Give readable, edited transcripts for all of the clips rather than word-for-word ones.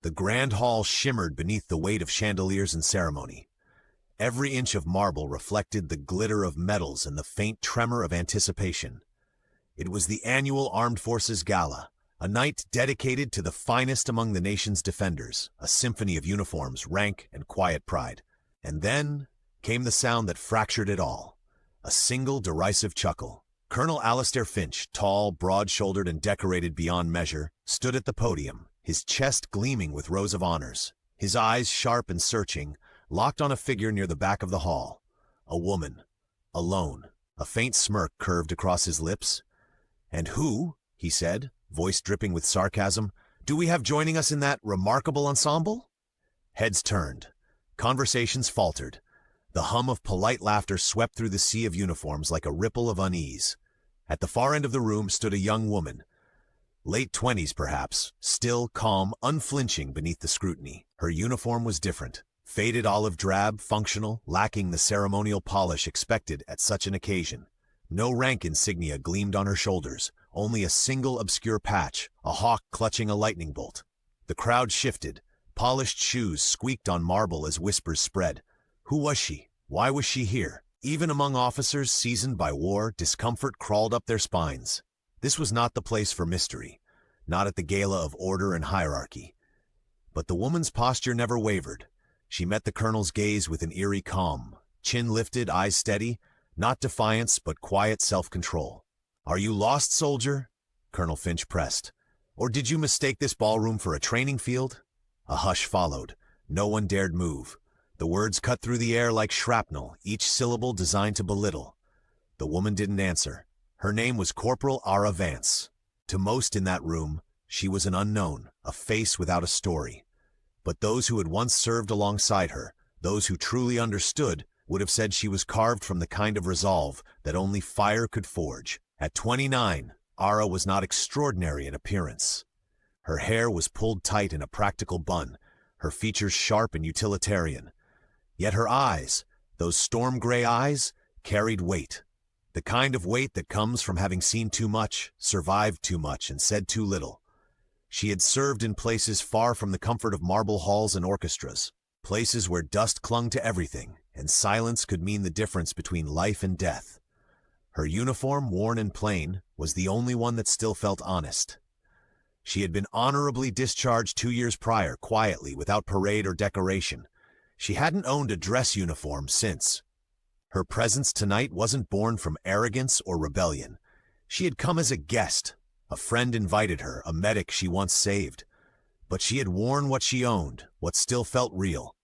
The grand hall shimmered beneath the weight of chandeliers and ceremony. Every inch of marble reflected the glitter of metals and the faint tremor of anticipation. It was the annual Armed Forces Gala, a night dedicated to the finest among the nation's defenders, a symphony of uniforms, rank, and quiet pride. And then came the sound that fractured it all, a single derisive chuckle. Colonel Alastair Finch, tall, broad-shouldered, and decorated beyond measure, stood at the podium, his chest gleaming with rows of honors, his eyes sharp and searching, locked on a figure near the back of the hall. A woman, alone. A faint smirk curved across his lips. "And who," he said, voice dripping with sarcasm, "do we have joining us in that remarkable ensemble?" Heads turned. Conversations faltered. The hum of polite laughter swept through the sea of uniforms like a ripple of unease. At the far end of the room stood a young woman, late 20s perhaps, still calm, unflinching beneath the scrutiny. Her uniform was different. Faded olive drab, functional, lacking the ceremonial polish expected at such an occasion. No rank insignia gleamed on her shoulders, only a single obscure patch, a hawk clutching a lightning bolt. The crowd shifted. Polished shoes squeaked on marble as whispers spread. Who was she? Why was she here? Even among officers seasoned by war, discomfort crawled up their spines. This was not the place for mystery, not at the gala of order and hierarchy. But the woman's posture never wavered. She met the colonel's gaze with an eerie calm, chin lifted, eyes steady, not defiance but quiet self-control. "Are you lost, soldier?" Colonel Finch pressed. "Or did you mistake this ballroom for a training field?" A hush followed. No one dared move. The words cut through the air like shrapnel, each syllable designed to belittle. The woman didn't answer. Her name was Corporal Ara Vance. To most in that room, she was an unknown, a face without a story. But those who had once served alongside her, those who truly understood, would have said she was carved from the kind of resolve that only fire could forge. At 29, Ara was not extraordinary in appearance. Her hair was pulled tight in a practical bun, her features sharp and utilitarian. Yet her eyes, those storm-gray eyes, carried weight. The kind of weight that comes from having seen too much, survived too much, and said too little. She had served in places far from the comfort of marble halls and orchestras, places where dust clung to everything, and silence could mean the difference between life and death. Her uniform, worn and plain, was the only one that still felt honest. She had been honorably discharged 2 years prior, quietly, without parade or decoration. She hadn't owned a dress uniform since. Her presence tonight wasn't born from arrogance or rebellion. She had come as a guest. A friend invited her, a medic she once saved. But she had worn what she owned, what still felt real.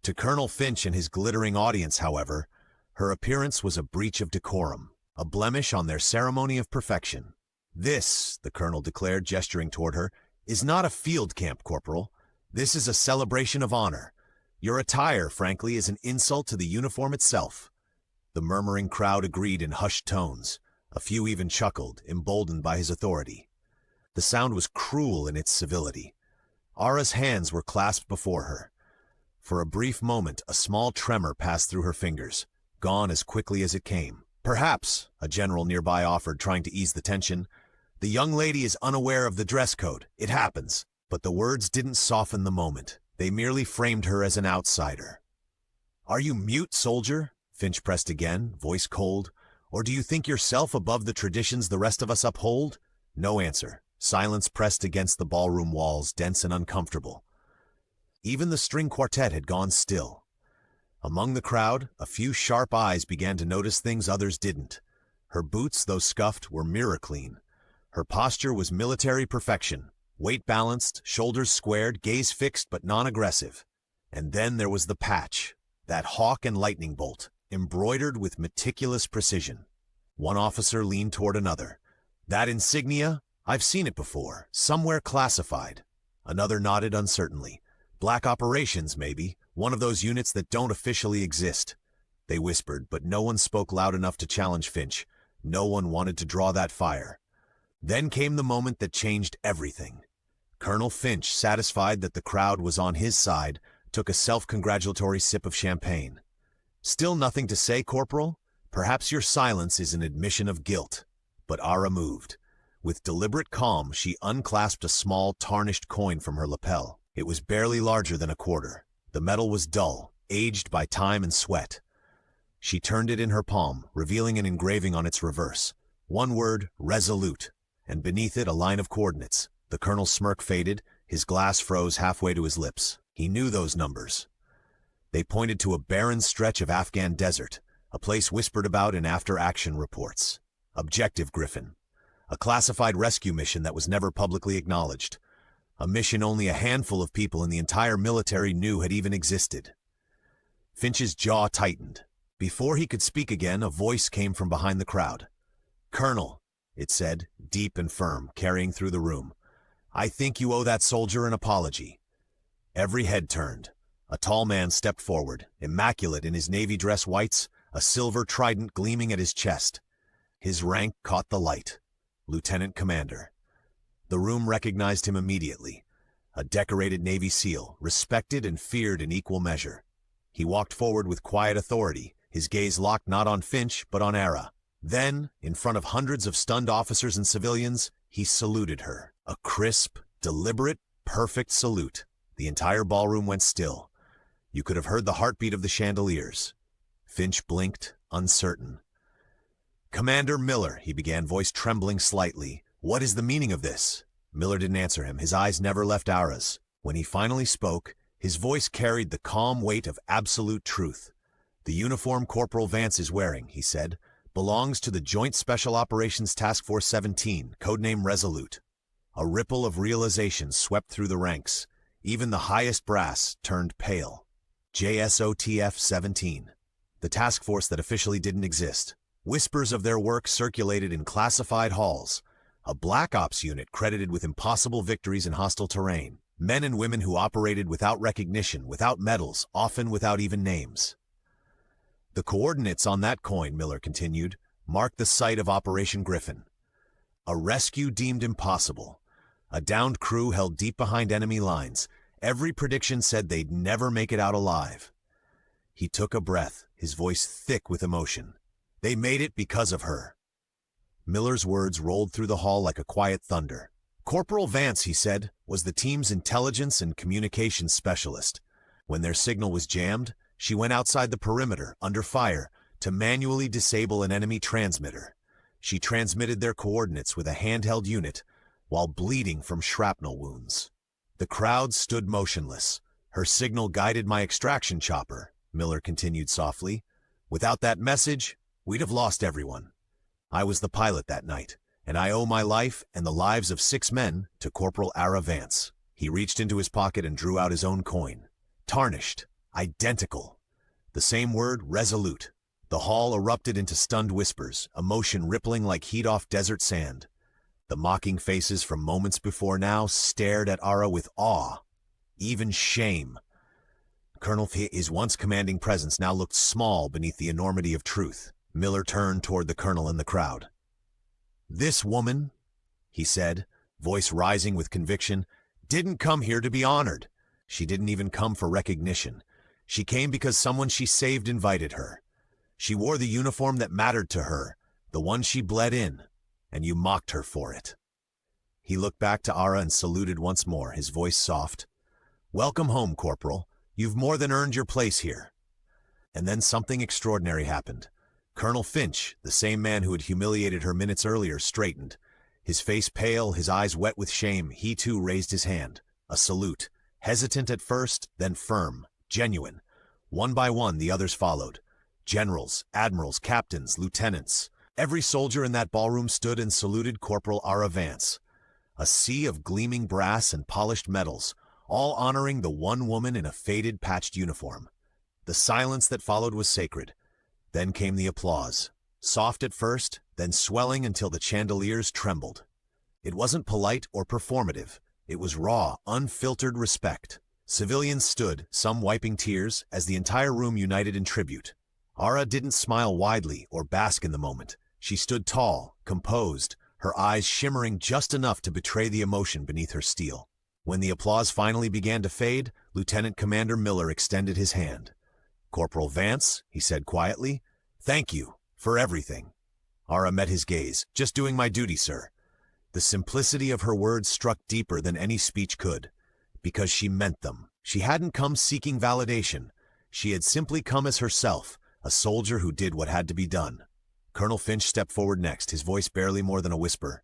To Colonel Finch and his glittering audience, however, her appearance was a breach of decorum, a blemish on their ceremony of perfection. "This," the colonel declared, gesturing toward her, "is not a field camp, Corporal. This is a celebration of honor. Your attire, frankly, is an insult to the uniform itself." The murmuring crowd agreed in hushed tones. A few even chuckled, emboldened by his authority. The sound was cruel in its civility. Ara's hands were clasped before her. For a brief moment, a small tremor passed through her fingers, gone as quickly as it came. "Perhaps," a general nearby offered, trying to ease the tension, "the young lady is unaware of the dress code. It happens." But the words didn't soften the moment. They merely framed her as an outsider. "Are you mute, soldier?" Finch pressed again, voice cold. "Or do you think yourself above the traditions the rest of us uphold?" No answer. Silence pressed against the ballroom walls, dense and uncomfortable. Even the string quartet had gone still. Among the crowd, a few sharp eyes began to notice things others didn't. Her boots, though scuffed, were mirror clean. Her posture was military perfection, weight balanced, shoulders squared, gaze fixed but non-aggressive. And then there was the patch, that hawk and lightning bolt, embroidered with meticulous precision. One officer leaned toward another. "That insignia? I've seen it before, somewhere classified." Another nodded uncertainly. "Black Operations, maybe, one of those units that don't officially exist." They whispered, but no one spoke loud enough to challenge Finch. No one wanted to draw that fire. Then came the moment that changed everything. Colonel Finch, satisfied that the crowd was on his side, took a self-congratulatory sip of champagne. "Still nothing to say, Corporal? Perhaps your silence is an admission of guilt." But Ara moved. With deliberate calm, she unclasped a small, tarnished coin from her lapel. It was barely larger than a quarter. The metal was dull, aged by time and sweat. She turned it in her palm, revealing an engraving on its reverse. One word, resolute, and beneath it a line of coordinates. The colonel's smirk faded, his glass froze halfway to his lips. He knew those numbers. They pointed to a barren stretch of Afghan desert, a place whispered about in after-action reports. Objective Griffin. A classified rescue mission that was never publicly acknowledged. A mission only a handful of people in the entire military knew had even existed. Finch's jaw tightened. Before he could speak again, a voice came from behind the crowd. "Colonel," it said, deep and firm, carrying through the room. "I think you owe that soldier an apology." Every head turned. A tall man stepped forward, immaculate in his navy dress whites, a silver trident gleaming at his chest. His rank caught the light. Lieutenant Commander. The room recognized him immediately. A decorated Navy SEAL, respected and feared in equal measure. He walked forward with quiet authority, his gaze locked not on Finch, but on Ara. Then, in front of hundreds of stunned officers and civilians, he saluted her. A crisp, deliberate, perfect salute. The entire ballroom went still. You could have heard the heartbeat of the chandeliers. Finch blinked, uncertain. "Commander Miller," he began, voice trembling slightly. "What is the meaning of this?" Miller didn't answer him. His eyes never left Ara's. When he finally spoke, his voice carried the calm weight of absolute truth. "The uniform Corporal Vance is wearing," he said, "belongs to the Joint Special Operations Task Force 17, codename Resolute." A ripple of realization swept through the ranks. Even the highest brass turned pale. JSOTF 17. The task force that officially didn't exist. Whispers of their work circulated in classified halls. A Black Ops unit credited with impossible victories in hostile terrain. Men and women who operated without recognition, without medals, often without even names. "The coordinates on that coin," Miller continued, "mark the site of Operation Griffin. A rescue deemed impossible. A downed crew held deep behind enemy lines. Every prediction said they'd never make it out alive." He took a breath, his voice thick with emotion. "They made it because of her." Miller's words rolled through the hall like a quiet thunder. "Corporal Vance," he said, "was the team's intelligence and communications specialist. When their signal was jammed, she went outside the perimeter, under fire, to manually disable an enemy transmitter. She transmitted their coordinates with a handheld unit, while bleeding from shrapnel wounds. The crowd stood motionless. Her signal guided my extraction chopper," Miller continued softly. "Without that message, we'd have lost everyone. I was the pilot that night, and I owe my life and the lives of 6 men to Corporal Ara Vance." He reached into his pocket and drew out his own coin. Tarnished, identical. The same word, resolute. The hall erupted into stunned whispers, emotion rippling like heat off desert sand. The mocking faces from moments before now stared at Ara with awe, even shame. Colonel His once commanding presence now looked small beneath the enormity of truth. Miller turned toward the colonel and the crowd. "This woman," he said, voice rising with conviction, "didn't come here to be honored. She didn't even come for recognition. She came because someone she saved invited her. She wore the uniform that mattered to her, the one she bled in, and you mocked her for it." He looked back to Ara and saluted once more, his voice soft. "Welcome home, Corporal. You've more than earned your place here." And then something extraordinary happened. Colonel Finch, the same man who had humiliated her minutes earlier, straightened. His face pale, his eyes wet with shame, he too raised his hand. A salute. Hesitant at first, then firm, genuine. One by one, the others followed. Generals, admirals, captains, lieutenants. Every soldier in that ballroom stood and saluted Corporal Ara Vance. A sea of gleaming brass and polished metals, all honoring the one woman in a faded, patched uniform. The silence that followed was sacred. Then came the applause, soft at first, then swelling until the chandeliers trembled. It wasn't polite or performative. It was raw, unfiltered respect. Civilians stood, some wiping tears, as the entire room united in tribute. Ara didn't smile widely or bask in the moment. She stood tall, composed, her eyes shimmering just enough to betray the emotion beneath her steel. When the applause finally began to fade, Lieutenant Commander Miller extended his hand. "Corporal Vance," he said quietly, "thank you for everything." Ara met his gaze. "Just doing my duty, sir." The simplicity of her words struck deeper than any speech could. because she meant them. She hadn't come seeking validation. She had simply come as herself, a soldier who did what had to be done. Colonel Finch stepped forward next, his voice barely more than a whisper.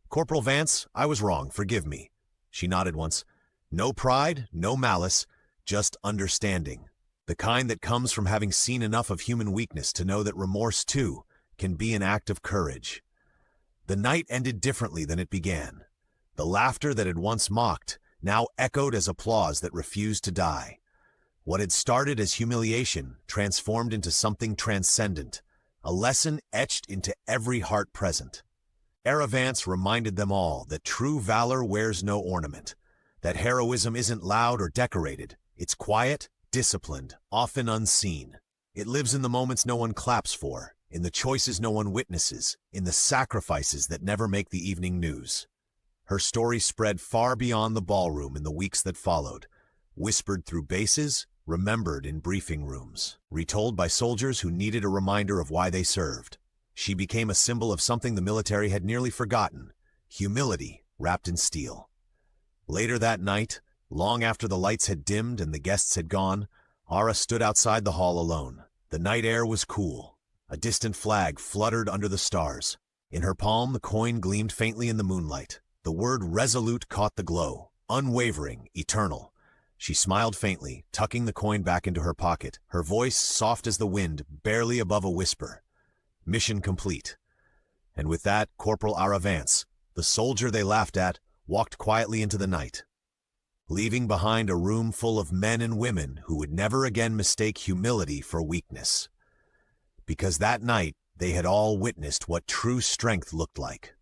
"Corporal Vance, I was wrong, forgive me." She nodded once. No pride, no malice, just understanding. The kind that comes from having seen enough of human weakness to know that remorse, too, can be an act of courage. The night ended differently than it began. The laughter that had once mocked now echoed as applause that refused to die. What had started as humiliation transformed into something transcendent, a lesson etched into every heart present. Ara Vance reminded them all that true valor wears no ornament, that heroism isn't loud or decorated, it's quiet, disciplined, often unseen. It lives in the moments no one claps for, in the choices no one witnesses, in the sacrifices that never make the evening news. Her story spread far beyond the ballroom in the weeks that followed, whispered through bases, remembered in briefing rooms, retold by soldiers who needed a reminder of why they served. She became a symbol of something the military had nearly forgotten: humility wrapped in steel. Later that night, long after the lights had dimmed and the guests had gone, Ara stood outside the hall alone. The night air was cool. A distant flag fluttered under the stars. In her palm, the coin gleamed faintly in the moonlight. The word resolute caught the glow, unwavering, eternal. She smiled faintly, tucking the coin back into her pocket, her voice soft as the wind, barely above a whisper. Mission complete. And with that, Corporal Ara Vance, the soldier they laughed at, walked quietly into the night, leaving behind a room full of men and women who would never again mistake humility for weakness. Because that night, they had all witnessed what true strength looked like.